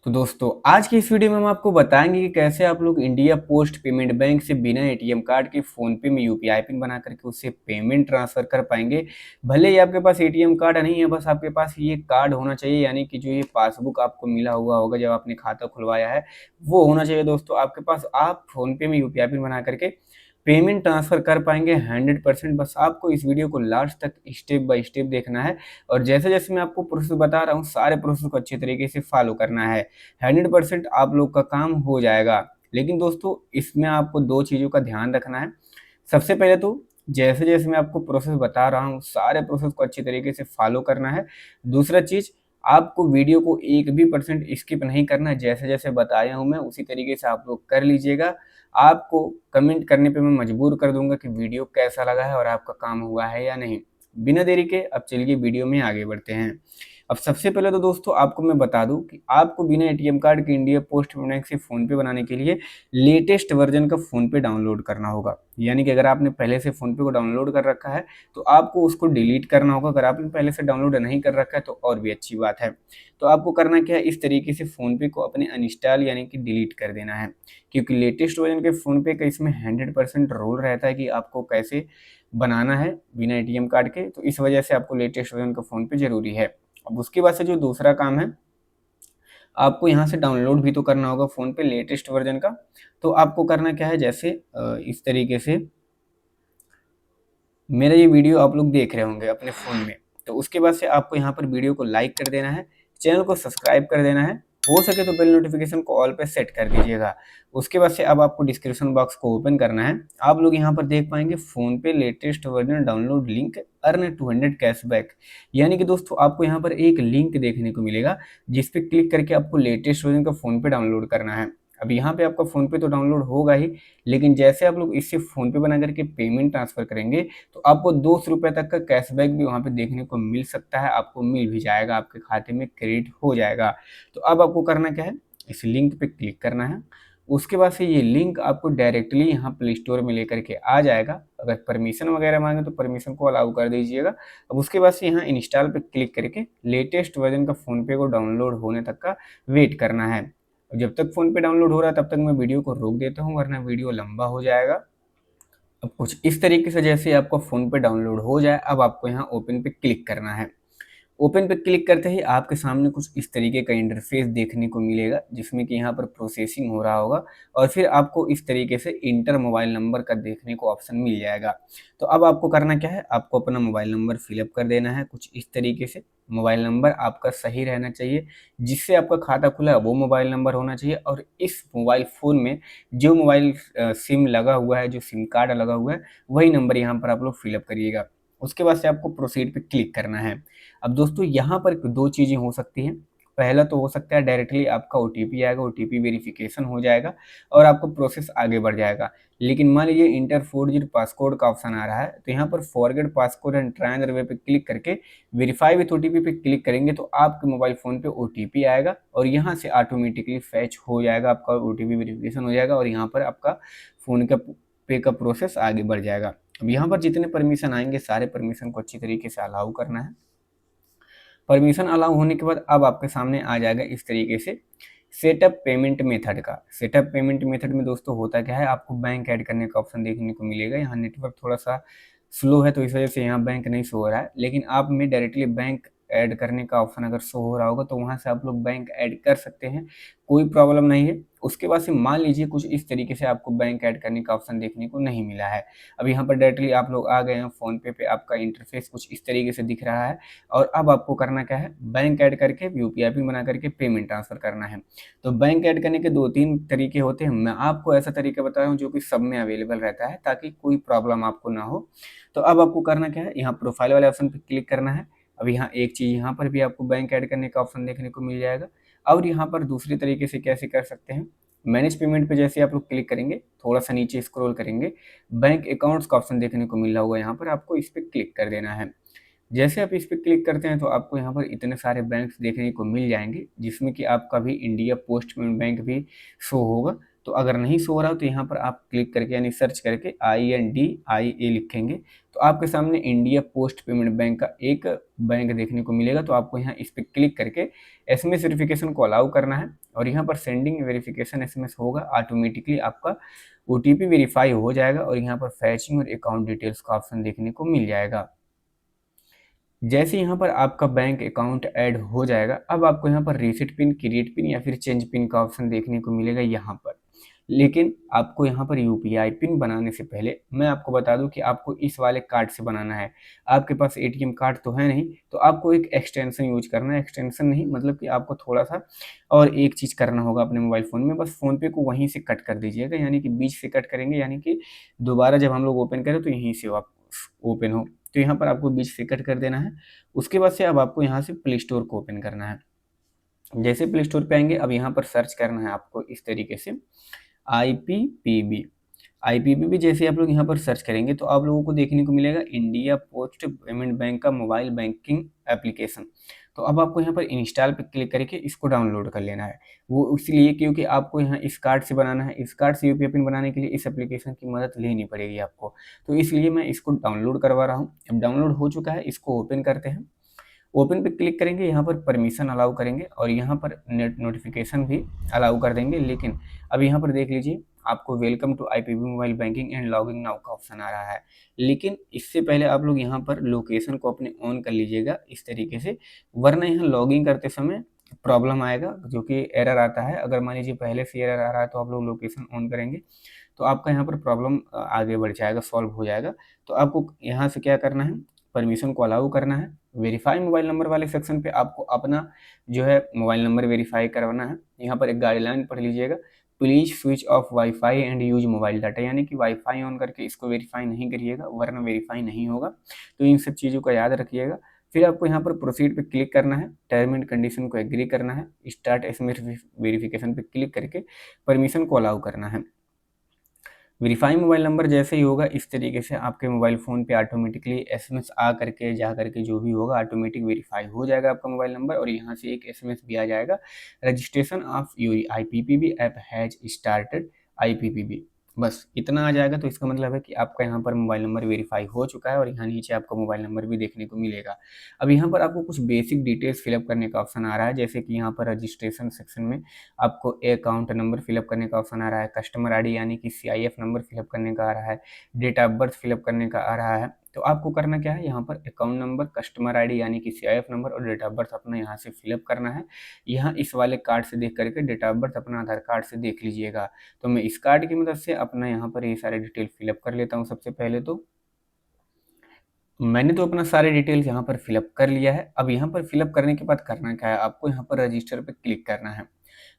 तो दोस्तों आज की इस वीडियो में हम आपको बताएंगे कि कैसे आप लोग इंडिया पोस्ट पेमेंट बैंक से बिना एटीएम कार्ड के फ़ोन पे में यूपीआई पिन बना करके उससे पेमेंट ट्रांसफ़र कर पाएंगे। भले ही आपके पास एटीएम कार्ड नहीं है, बस आपके पास ये कार्ड होना चाहिए, यानी कि जो ये पासबुक आपको मिला हुआ होगा जब आपने खाता खुलवाया है वो होना चाहिए दोस्तों आपके पास। आप फ़ोन पे में यूपीआई पिन बना करके पेमेंट ट्रांसफ़र कर पाएंगे 100%। बस आपको इस वीडियो को लास्ट तक स्टेप बाय स्टेप देखना है और जैसे-जैसे मैं आपको प्रोसेस बता रहा हूँ सारे प्रोसेस को अच्छे तरीके से फॉलो करना है। 100% आप लोग का काम हो जाएगा। लेकिन दोस्तों इसमें आपको 2 चीज़ों का ध्यान रखना है। सबसे पहले तो जैसे-जैसे मैं आपको प्रोसेस बता रहा हूँ सारे प्रोसेस को अच्छे तरीके से फॉलो करना है। दूसरा चीज़, आपको वीडियो को 1 भी परसेंट स्किप नहीं करना है। जैसे-जैसे बताया हूँ मैं उसी तरीके से आप लोग कर लीजिएगा। आपको कमेंट करने पे मैं मजबूर कर दूँगा कि वीडियो कैसा लगा है और आपका काम हुआ है या नहीं। बिना देरी के अब चलिए वीडियो में आगे बढ़ते हैं। अब सबसे पहले तो दोस्तों आपको मैं बता दूं कि आपको बिना एटीएम कार्ड के इंडिया पोस्ट पेमेंट बैंक से फ़ोन पे बनाने के लिए लेटेस्ट वर्जन का फ़ोन पे डाउनलोड करना होगा। यानी कि अगर आपने पहले से फ़ोन पे को डाउनलोड कर रखा है तो आपको उसको डिलीट करना होगा। अगर आपने पहले से डाउनलोड नहीं कर रखा है तो और भी अच्छी बात है। तो आपको करना क्या है, इस तरीके से फ़ोन पे को अपने अनइंस्टॉल यानी कि डिलीट कर देना है, क्योंकि लेटेस्ट वर्जन के फ़ोन पे का इसमें 100% रूल रहता है कि आपको कैसे बनाना है बिना एटीएम कार्ड के। तो इस वजह से आपको लेटेस्ट वर्जन का फ़ोन पे ज़रूरी है। अब उसके बाद से जो दूसरा काम है, आपको यहाँ से डाउनलोड भी तो करना होगा फ़ोन पे लेटेस्ट वर्जन का। तो आपको करना क्या है, जैसे इस तरीके से मेरा ये वीडियो आप लोग देख रहे होंगे अपने फ़ोन में। तो उसके बाद से आपको यहाँ पर वीडियो को लाइक कर देना है, चैनल को सब्सक्राइब कर देना है, हो सके तो बेल नोटिफिकेशन को ऑल पे सेट कर दीजिएगा। उसके बाद से अब आपको डिस्क्रिप्शन बॉक्स को ओपन करना है। आप लोग यहाँ पर देख पाएंगे फ़ोन पे latest version download link earn 200 cashback. यानी कि दोस्तों आपको यहाँ पर एक लिंक देखने को मिलेगा जिस पे क्लिक करके आपको लेटेस्ट वर्जन का फ़ोन पे डाउनलोड करना है। अब यहाँ पे आपका फ़ोन पे तो डाउनलोड होगा ही, लेकिन जैसे आप लोग इससे फ़ोन पे बना करके पेमेंट ट्रांसफ़र करेंगे तो आपको ₹200 तक का कैशबैक भी वहाँ पे देखने को मिल सकता है, आपको मिल भी जाएगा, आपके खाते में क्रेडिट हो जाएगा। तो अब आपको करना क्या है, इस लिंक पे क्लिक करना है। उसके बाद से ये लिंक आपको डायरेक्टली यहाँ प्ले स्टोर में लेकर के आ जाएगा। अगर परमिशन वगैरह मांगे तो परमिशन को अलाउ कर दीजिएगा। अब उसके बाद से यहाँ इंस्टॉल पे क्लिक करके लेटेस्ट वर्जन का फ़ोन पे को डाउनलोड होने तक का वेट करना है। जब तक फ़ोन पे डाउनलोड हो रहा है तब तक मैं वीडियो को रोक देता हूँ, वरना वीडियो लंबा हो जाएगा। अब कुछ इस तरीके से जैसे आपका फ़ोन पे डाउनलोड हो जाए, अब आपको यहाँ ओपन पे क्लिक करना है। ओपन पे क्लिक करते ही आपके सामने कुछ इस तरीके का इंटरफेस देखने को मिलेगा, जिसमें कि यहाँ पर प्रोसेसिंग हो रहा होगा और फिर आपको इस तरीके से इंटर मोबाइल नंबर का देखने को ऑप्शन मिल जाएगा। तो अब आपको करना क्या है, आपको अपना मोबाइल नंबर फिलअप कर देना है कुछ इस तरीके से। मोबाइल नंबर आपका सही रहना चाहिए, जिससे आपका खाता खुला है वो मोबाइल नंबर होना चाहिए, और इस मोबाइल फ़ोन में जो मोबाइल सिम लगा हुआ है, जो सिम कार्ड लगा हुआ है, वही नंबर यहाँ पर आप लोग फिलअप करिएगा। उसके बाद से आपको प्रोसीड पे क्लिक करना है। अब दोस्तों यहाँ पर 2 चीज़ें हो सकती हैं। पहला तो हो सकता है डायरेक्टली आपका ओटीपी आएगा, ओटीपी वेरिफ़िकेशन हो जाएगा और आपका प्रोसेस आगे बढ़ जाएगा। लेकिन मान लीजिए इंटर 4 डिजिट पासकोड का ऑप्शन आ रहा है, तो यहाँ पर forget passcode and try another way पे क्लिक करके वेरीफाई विथ ओटीपी पे क्लिक करेंगे तो आपके मोबाइल फ़ोन पे ओटीपी आएगा और यहाँ से ऑटोमेटिकली फैच हो जाएगा, आपका ओटीपी वेरिफ़िकेशन हो जाएगा और यहाँ पर आपका फ़ोन का पे का प्रोसेस आगे बढ़ जाएगा। अब यहाँ पर जितने परमिशन आएँगे सारे परमिशन को अच्छी तरीके से अलाउ करना है। परमिशन अलाउ होने के बाद अब आपके सामने आ जाएगा इस तरीके से सेटअप पेमेंट मेथड का। सेटअप पेमेंट मेथड में दोस्तों होता क्या है, आपको बैंक ऐड करने का ऑप्शन देखने को मिलेगा। यहाँ नेटवर्क थोड़ा सा स्लो है तो इस वजह से यहाँ बैंक नहीं शो हो रहा है, लेकिन आप में डायरेक्टली बैंक ऐड करने का ऑप्शन अगर शो हो रहा होगा तो वहाँ से आप लोग बैंक ऐड कर सकते हैं, कोई प्रॉब्लम नहीं है। उसके बाद से मान लीजिए कुछ इस तरीके से आपको बैंक ऐड करने का ऑप्शन देखने को नहीं मिला है। अब यहाँ पर डायरेक्टली आप लोग आ गए हैं, फ़ोन पे आपका इंटरफेस कुछ इस तरीके से दिख रहा है और अब आपको करना क्या है, बैंक ऐड करके यूपीआई पिन बना करके पेमेंट ट्रांसफ़र करना है। तो बैंक ऐड करने के 2-3 तरीके होते हैं, मैं आपको ऐसा तरीका बता रहा हूँ जो कि सब में अवेलेबल रहता है ताकि कोई प्रॉब्लम आपको ना हो। तो अब आपको करना क्या है, यहाँ प्रोफाइल वाले ऑप्शन पे क्लिक करना है। अब यहाँ एक चीज़ यहाँ पर भी आपको बैंक ऐड करने का ऑप्शन देखने को मिल जाएगा और यहाँ पर दूसरी तरीके से कैसे कर सकते हैं, मैनेज पेमेंट पे जैसे आप लोग क्लिक करेंगे, थोड़ा-सा नीचे स्क्रॉल करेंगे, बैंक अकाउंट्स का ऑप्शन देखने को मिल रहा होगा, यहाँ पर आपको इस पे क्लिक कर देना है। जैसे आप इस पे क्लिक करते हैं तो आपको यहाँ पर इतने सारे बैंक्स देखने को मिल जाएँगे, जिसमें कि आपका भी इंडिया पोस्ट पेमेंट बैंक भी शो होगा। तो अगर नहीं शो हो रहा हो तो यहाँ पर आप क्लिक करके यानी सर्च करके INDIA लिखेंगे तो आपके सामने इंडिया पोस्ट पेमेंट बैंक का एक बैंक देखने को मिलेगा। तो आपको यहाँ इस पर क्लिक करके SMS वेरिफिकेशन को अलाउ करना है और यहाँ पर सेंडिंग वेरिफिकेशन SMS होगा, ऑटोमेटिकली आपका OTP वेरीफाई हो जाएगा और यहाँ पर फैचिंग और अकाउंट डिटेल्स का ऑप्शन देखने को मिल जाएगा। जैसे यहाँ पर आपका बैंक अकाउंट ऐड हो जाएगा, अब आपको यहाँ पर रीसेट पिन, क्रिएट पिन या फिर चेंज पिन का ऑप्शन देखने को मिलेगा यहाँ पर। लेकिन आपको यहाँ पर UPI पिन बनाने से पहले मैं आपको बता दूं कि आपको इस वाले कार्ड से बनाना है। आपके पास ATM कार्ड तो है नहीं, तो आपको एक एक्सटेंशन यूज करना है। एक्सटेंशन नहीं मतलब कि आपको थोड़ा सा और एक चीज़ करना होगा अपने मोबाइल फ़ोन में, बस फ़ोन पे को वहीं से कट कर दीजिएगा, यानी कि बीच से कट करेंगे, यानी कि दोबारा जब हम लोग ओपन करें तो यहीं से आप ओपन हो। तो यहाँ पर आपको बीच से कट कर देना है। उसके बाद से अब आपको यहाँ से प्ले स्टोर को ओपन करना है। जैसे प्ले स्टोर पे आएंगे, अब यहाँ पर सर्च करना है आपको इस तरीके से IPPB जैसे आप लोग यहाँ पर सर्च करेंगे तो आप लोगों को देखने को मिलेगा इंडिया पोस्ट पेमेंट बैंक का मोबाइल बैंकिंग एप्लीकेशन। तो अब आपको यहाँ पर इंस्टॉल पे क्लिक करके इसको डाउनलोड कर लेना है। वो इसलिए क्योंकि आपको यहाँ इस कार्ड से बनाना है। इस कार्ड से UPI पिन बनाने के लिए इस एप्लीकेशन की मदद लेनी पड़ेगी आपको, तो इसलिए मैं इसको डाउनलोड करवा रहा हूँ। अब डाउनलोड हो चुका है, इसको ओपन करते हैं। ओपन पे क्लिक करेंगे, यहाँ पर परमिशन अलाउ करेंगे और यहाँ पर नेट नोटिफिकेशन भी अलाउ कर देंगे। लेकिन अब यहाँ पर देख लीजिए आपको welcome to IPPB mobile banking and login now का ऑप्शन आ रहा है। लेकिन इससे पहले आप लोग यहाँ पर लोकेशन को अपने ऑन कर लीजिएगा इस तरीके से, वरना यहाँ लॉगिंग करते समय प्रॉब्लम आएगा, जो कि एरर आता है। अगर मान लीजिए पहले से एरर आ रहा है तो आप लोग लोकेशन ऑन करेंगे तो आपका यहाँ पर प्रॉब्लम आगे बढ़ जाएगा, सॉल्व हो जाएगा। तो आपको यहाँ से क्या करना है, परमिशन को अलाउ करना है। वेरीफाई मोबाइल नंबर वाले सेक्शन पे आपको अपना जो है मोबाइल नंबर वेरीफाई करवाना है। यहाँ पर एक गाइडलाइन पढ़ लीजिएगा, please switch off wifi and use mobile data, यानी कि वाईफाई ऑन करके इसको वेरीफाई नहीं करिएगा वरना वेरीफाई नहीं होगा। तो इन सब चीज़ों का याद रखिएगा। फिर आपको यहाँ पर प्रोसीड पे क्लिक करना है, टर्म एंड कंडीशन को एग्री करना है, स्टार्ट SMS वेरिफिकेशन पे क्लिक करके परमिशन को अलाउ करना है। वेरीफाई मोबाइल नंबर जैसे ही होगा इस तरीके से आपके मोबाइल फ़ोन पे ऑटोमेटिकली SMS आ करके जा करके जो भी होगा ऑटोमेटिक वेरीफाई हो जाएगा आपका मोबाइल नंबर और यहाँ से एक SMS भी आ जाएगा, registration of your IPPB app has started IPPB। बस इतना आ जाएगा तो इसका मतलब है कि आपका यहाँ पर मोबाइल नंबर वेरीफाई हो चुका है और यहाँ नीचे आपका मोबाइल नंबर भी देखने को मिलेगा। अब यहाँ पर आपको कुछ बेसिक डिटेल्स फिलअप करने का ऑप्शन आ रहा है, जैसे कि यहाँ पर रजिस्ट्रेशन सेक्शन में आपको अकाउंट नंबर फिलअप करने का ऑप्शन आ रहा है, कस्टमर आईडी यानी कि CIF नंबर फिलअप करने का आ रहा है, डेट ऑफ बर्थ फिलअप करने का आ रहा है। तो आपको करना क्या है, यहाँ पर अकाउंट नंबर, कस्टमर आईडी यानी कि CIF नंबर और डेट ऑफ बर्थ अपना यहाँ से फिलअप करना है। यहाँ इस वाले कार्ड से देख करके डेट ऑफ बर्थ अपना आधार कार्ड से देख लीजिएगा। तो मैं इस कार्ड की मदद से अपना यहाँ पर ये सारे डिटेल फिलअप कर लेता हूँ। सबसे पहले तो मैंने तो अपना सारे डिटेल्स यहाँ पर फिलअप कर लिया है। अब यहाँ पर फिलअप करने के बाद करना क्या है, आपको यहाँ पर रजिस्टर पे क्लिक करना है।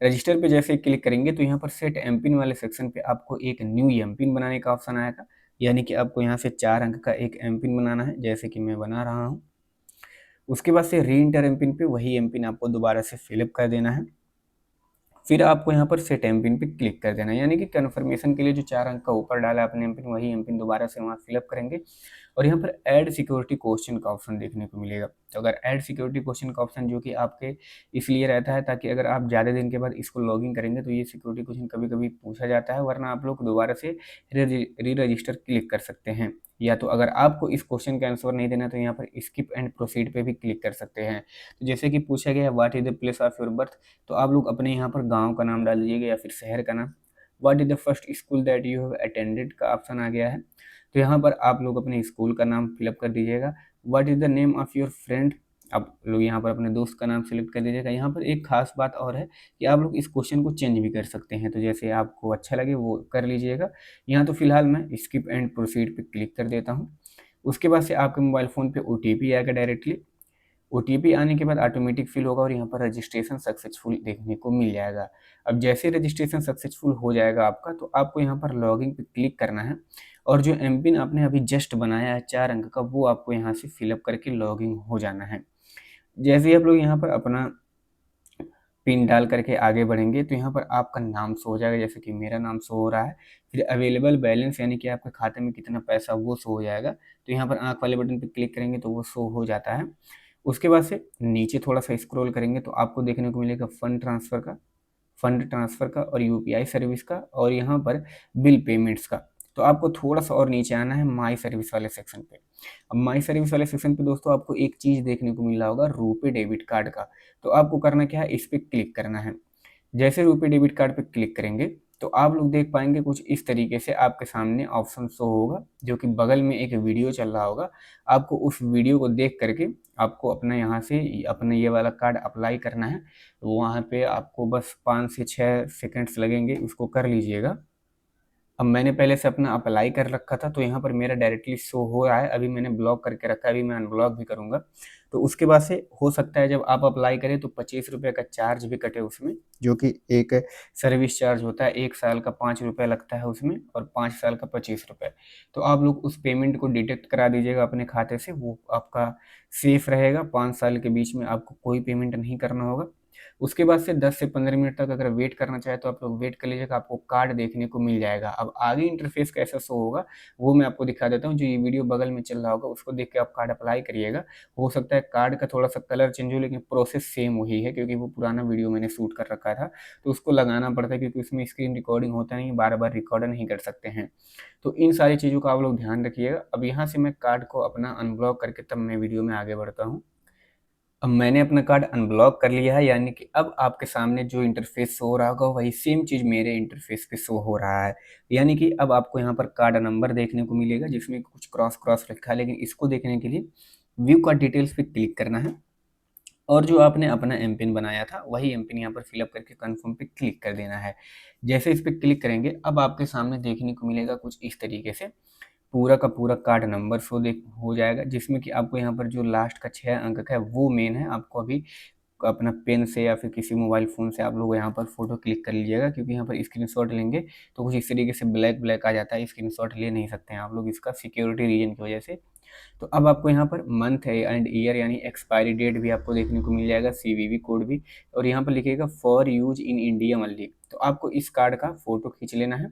रजिस्टर पे जैसे क्लिक करेंगे तो यहाँ पर सेट एमपिन वाले सेक्शन पे आपको एक न्यू एमपिन बनाने का ऑप्शन आएगा, यानी कि आपको यहाँ से 4 अंक का एक एमपिन बनाना है, जैसे कि मैं बना रहा हूँ। उसके बाद से री इंटर एमपिन पे वही एमपिन आपको दोबारा से फिलअप कर देना है। फिर आपको यहाँ पर सेट एमपिन पे क्लिक कर देना है, यानी कि कन्फर्मेशन के लिए जो 4 अंक का ऊपर डाला है आपने एमपिन, वही एमपिन दोबारा से वहाँ फिलअप करेंगे और यहाँ पर ऐड सिक्योरिटी क्वेश्चन का ऑप्शन देखने को मिलेगा। तो अगर ऐड सिक्योरिटी क्वेश्चन का ऑप्शन जो कि आपके इसलिए रहता है ताकि अगर आप ज़्यादा दिन के बाद इसको लॉगिन करेंगे तो ये सिक्योरिटी क्वेश्चन कभी कभी पूछा जाता है, वरना आप लोग दोबारा से री रजिस्टर क्लिक कर सकते हैं। या तो अगर आपको इस क्वेश्चन का आंसर नहीं देना तो यहाँ पर स्किप एंड प्रोसीड पे भी क्लिक कर सकते हैं। तो जैसे कि पूछा गया है what is the place of your birth, तो आप लोग अपने यहाँ पर गाँव का नाम डाल दीजिएगा या फिर शहर का नाम। What is the first school that you have attended का ऑप्शन आ गया है, तो यहाँ पर आप लोग अपने स्कूल का नाम फिलअप कर दीजिएगा। What is the name of your friend, आप लोग यहाँ पर अपने दोस्त का नाम सेलेक्ट कर दीजिएगा। यहाँ पर एक खास बात और है कि आप लोग इस क्वेश्चन को चेंज भी कर सकते हैं, तो जैसे आपको अच्छा लगे वो कर लीजिएगा। यहाँ तो फिलहाल मैं स्किप एंड प्रोसीड पे क्लिक कर देता हूँ। उसके बाद से आपके मोबाइल फ़ोन पे OTP आएगा डायरेक्टली। OTP आने के बाद ऑटोमेटिक फिल होगा और यहाँ पर रजिस्ट्रेशन सक्सेसफुल देखने को मिल जाएगा। अब जैसे रजिस्ट्रेशन सक्सेसफुल हो जाएगा आपका, तो आपको यहाँ पर लॉगिन पे क्लिक करना है और जो एमपिन आपने अभी जस्ट बनाया है 4 अंक का, वो आपको यहाँ से फिलअप करके लॉगिन हो जाना है। जैसे ही आप लोग यहाँ पर अपना पिन डाल करके आगे बढ़ेंगे तो यहाँ पर आपका नाम शो हो जाएगा, जैसे कि मेरा नाम शो हो रहा है। फिर अवेलेबल बैलेंस यानी कि आपके खाते में कितना पैसा वो शो हो जाएगा। तो यहाँ पर आँख वाले बटन पर क्लिक करेंगे तो वो शो हो जाता है। उसके बाद से नीचे थोड़ा सा स्क्रॉल करेंगे तो आपको देखने को मिलेगा फंड ट्रांसफ़र का। फंड ट्रांसफ़र का और यूपीआई सर्विस का और यहाँ पर बिल पेमेंट्स का। तो आपको थोड़ा-सा और नीचे आना है माई सर्विस वाले सेक्शन पे। अब माई सर्विस वाले सेक्शन पे दोस्तों आपको एक चीज़ देखने को मिल रहा होगा रुपे डेबिट कार्ड का। तो आपको करना क्या है, इस पे क्लिक करना है। जैसे रुपे डेबिट कार्ड पे क्लिक करेंगे तो आप लोग देख पाएंगे कुछ इस तरीके से आपके सामने ऑप्शन शो होगा, जो कि बगल में एक वीडियो चल रहा होगा। आपको उस वीडियो को देख करके आपको अपना यहाँ से अपना ये वाला कार्ड अप्लाई करना है। वहाँ पे आपको बस 5 से 6 सेकंड्स लगेंगे, उसको कर लीजिएगा। अब मैंने पहले से अपना अप्लाई कर रखा था तो यहाँ पर मेरा डायरेक्टली शो हो रहा है। अभी मैंने ब्लॉक करके रखा है, अभी मैं अनब्लॉक भी करूँगा। तो उसके बाद से हो सकता है जब आप अप्लाई करें तो 25 रुपये का चार्ज भी कटे उसमें, जो कि एक सर्विस चार्ज होता है। 1 साल का 5 रुपये लगता है उसमें और 5 साल का 25 रुपये। तो आप लोग उस पेमेंट को डिडक्ट करा दीजिएगा अपने खाते से, वो आपका सेफ रहेगा। 5 साल के बीच में आपको कोई पेमेंट नहीं करना होगा। उसके बाद से 10 से 15 मिनट तक अगर वेट करना चाहे तो आप लोग वेट कर लीजिएगा, आपको कार्ड देखने को मिल जाएगा। अब आगे इंटरफेस कैसा शो होगा वो मैं आपको दिखा देता हूँ। जो ये वीडियो बगल में चल रहा होगा उसको देख के आप कार्ड अप्लाई करिएगा। हो सकता है कार्ड का थोड़ा सा कलर चेंज हो, लेकिन प्रोसेस सेम वही है, क्योंकि वो पुराना वीडियो मैंने शूट कर रखा था। तो उसको लगाना पड़ता है क्योंकि उसमें स्क्रीन रिकॉर्डिंग होता नहीं, बार बार रिकॉर्ड नहीं कर सकते हैं। तो इन सारी चीज़ों का आप लोग ध्यान रखिएगा। अब यहाँ से मैं कार्ड को अपना अनब्लॉक करके तब मैं वीडियो में आगे बढ़ता हूँ। अब मैंने अपना कार्ड अनब्लॉक कर लिया है, यानी कि अब आपके सामने जो इंटरफेस शो हो रहा होगा वही सेम चीज़ मेरे इंटरफेस पे शो हो रहा है। यानी कि अब आपको यहाँ पर कार्ड नंबर देखने को मिलेगा जिसमें कुछ क्रॉस क्रॉस लिखा है, लेकिन इसको देखने के लिए व्यू कार्ड डिटेल्स पे क्लिक करना है और जो आपने अपना एम पिन बनाया था वही एम पिन यहाँ पर फिलअप करके कन्फर्म पे क्लिक कर देना है। जैसे इस पर क्लिक करेंगे अब आपके सामने देखने को मिलेगा कुछ इस तरीके से पूरा का पूरा कार्ड नंबर शो देख हो जाएगा, जिसमें कि आपको यहाँ पर जो लास्ट का 6 अंक का है वो मेन है। आपको अभी अपना पेन से या फिर किसी मोबाइल फ़ोन से आप लोग यहाँ पर फ़ोटो क्लिक कर लीजिएगा, क्योंकि यहाँ पर स्क्रीनशॉट लेंगे तो कुछ इस तरीके से ब्लैक ब्लैक आ जाता है, स्क्रीनशॉट ले नहीं सकते हैं आप लोग इसका सिक्योरिटी रीजन की वजह से। तो अब आपको यहाँ पर मंथ है एंड ईयर यानी एक्सपायरी डेट भी आपको देखने को मिल जाएगा, सीवीवी कोड भी, और यहाँ पर लिखिएगा for use in India only. तो आपको इस कार्ड का फ़ोटो खींच लेना है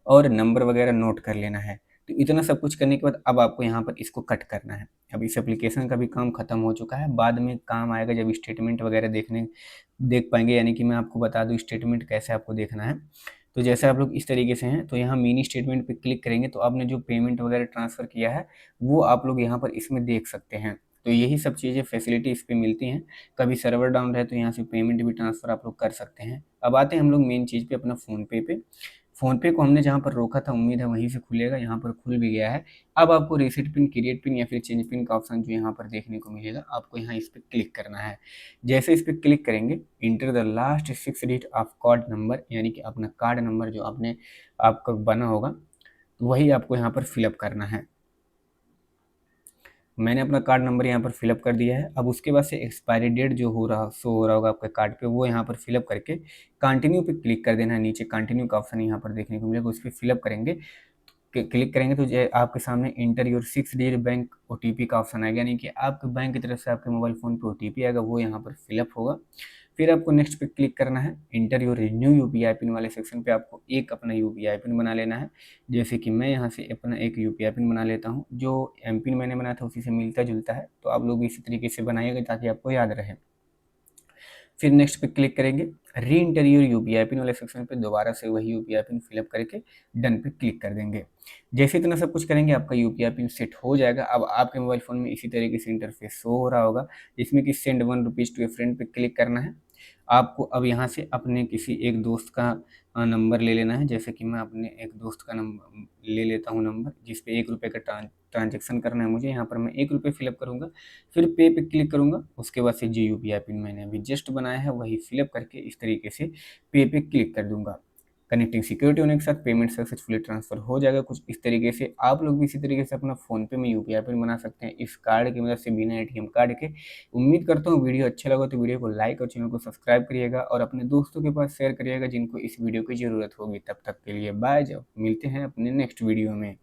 और नंबर वगैरह नोट कर लेना है। तो इतना सब कुछ करने के बाद अब आपको यहाँ पर इसको कट करना है। अब इस एप्लीकेशन का भी काम ख़त्म हो चुका है, बाद में काम आएगा जब स्टेटमेंट वगैरह देख पाएंगे, यानी कि मैं आपको बता दूँ स्टेटमेंट कैसे आपको देखना है। तो जैसे आप लोग इस तरीके से हैं तो यहाँ मिनी स्टेटमेंट पे क्लिक करेंगे तो आपने जो पेमेंट वगैरह ट्रांसफ़र किया है वो आप लोग यहाँ पर इसमें देख सकते हैं। तो यही सब चीज़ें फैसिलिटी इस पे मिलती हैं। कभी सर्वर डाउन रहे तो यहाँ से पेमेंट भी ट्रांसफ़र आप लोग कर सकते हैं। अब आते हैं हम लोग मेन चीज़ पे, अपना फ़ोनपे पे। फ़ोनपे को हमने जहाँ पर रोका था उम्मीद है वहीं से खुलेगा, यहाँ पर खुल भी गया है। अब आपको रीसेट पिन, क्रिएट पिन या फिर चेंज पिन का ऑप्शन जो यहाँ पर देखने को मिलेगा, आपको यहाँ इस पर क्लिक करना है। जैसे इस पर क्लिक करेंगे enter the last 6 digit of card number, यानी कि अपना कार्ड नंबर जो आपका बना होगा वही आपको यहाँ पर फिलअप करना है। मैंने अपना कार्ड नंबर यहाँ पर फिलअप कर दिया है। अब उसके बाद से एक्सपायरी डेट जो शो हो रहा होगा आपके कार्ड पे वो यहाँ पर फिलअप करके कंटिन्यू पे क्लिक कर देना है। नीचे कंटिन्यू का ऑप्शन यहाँ पर देखने को मिलेगा, उस पर फिलअप करेंगे क्लिक करेंगे तो जो आपके सामने inter your 6 digit bank OTP का ऑप्शन आएगा, यानी कि आपके बैंक की तरफ से आपके मोबाइल फ़ोन पे ओटीपी आएगा, वो यहाँ पर फिलअप होगा। फिर आपको नेक्स्ट पे क्लिक करना है। Inter your new UPI pin वाले सेक्शन पे आपको एक अपना यूपीआई पिन बना लेना है। जैसे कि मैं यहाँ से अपना एक यूपीआई पिन बना लेता हूँ, जो एम पिन मैंने बनाया था उसी से मिलता जुलता है। तो आप लोग भी इसी तरीके से बनाइएगा ताकि आपको याद रहे। फिर नेक्स्ट पे क्लिक करेंगे, री इंटर योर यूपीआई पिन वाले सेक्शन पे दोबारा से वही यूपीआई पिन फिलअप करके डन पे क्लिक कर देंगे। जैसे इतना सब कुछ करेंगे आपका यूपीआई पिन सेट हो जाएगा। अब आपके मोबाइल फ़ोन में इसी तरीके से इंटरफेस शो हो रहा होगा, जिसमें कि send 1 rupees to a friend पे क्लिक करना है। आपको अब यहाँ से अपने किसी एक दोस्त का नंबर ले लेना है। जैसे कि मैं अपने एक दोस्त का नंबर ले लेता हूँ, नंबर जिस पे 1 रुपये का ट्रांजेक्शन करना है मुझे। यहाँ पर मैं 1 रुपये फिलअप करूँगा, फिर पे पे क्लिक करूँगा। उसके बाद से जो यूपीआई पिन मैंने अभी जस्ट बनाया है वही फिलअप करके इस तरीके से पे पे क्लिक कर दूँगा। कनेक्टिंग सिक्योरिटी होने के साथ पेमेंट सक्सेसफुली ट्रांसफ़र हो जाएगा। कुछ इस तरीके से आप लोग भी इसी तरीके से अपना फ़ोनपे में यूपीआई पिन बना सकते हैं इस कार्ड की मदद से, बिना एटीएम कार्ड के। उम्मीद करता हूँ वीडियो अच्छा लगा तो वीडियो को लाइक और चैनल को सब्सक्राइब करिएगा और अपने दोस्तों के पास शेयर करिएगा जिनको इस वीडियो की ज़रूरत होगी। तब तक के लिए बाय, जब मिलते हैं अपने नेक्स्ट वीडियो में।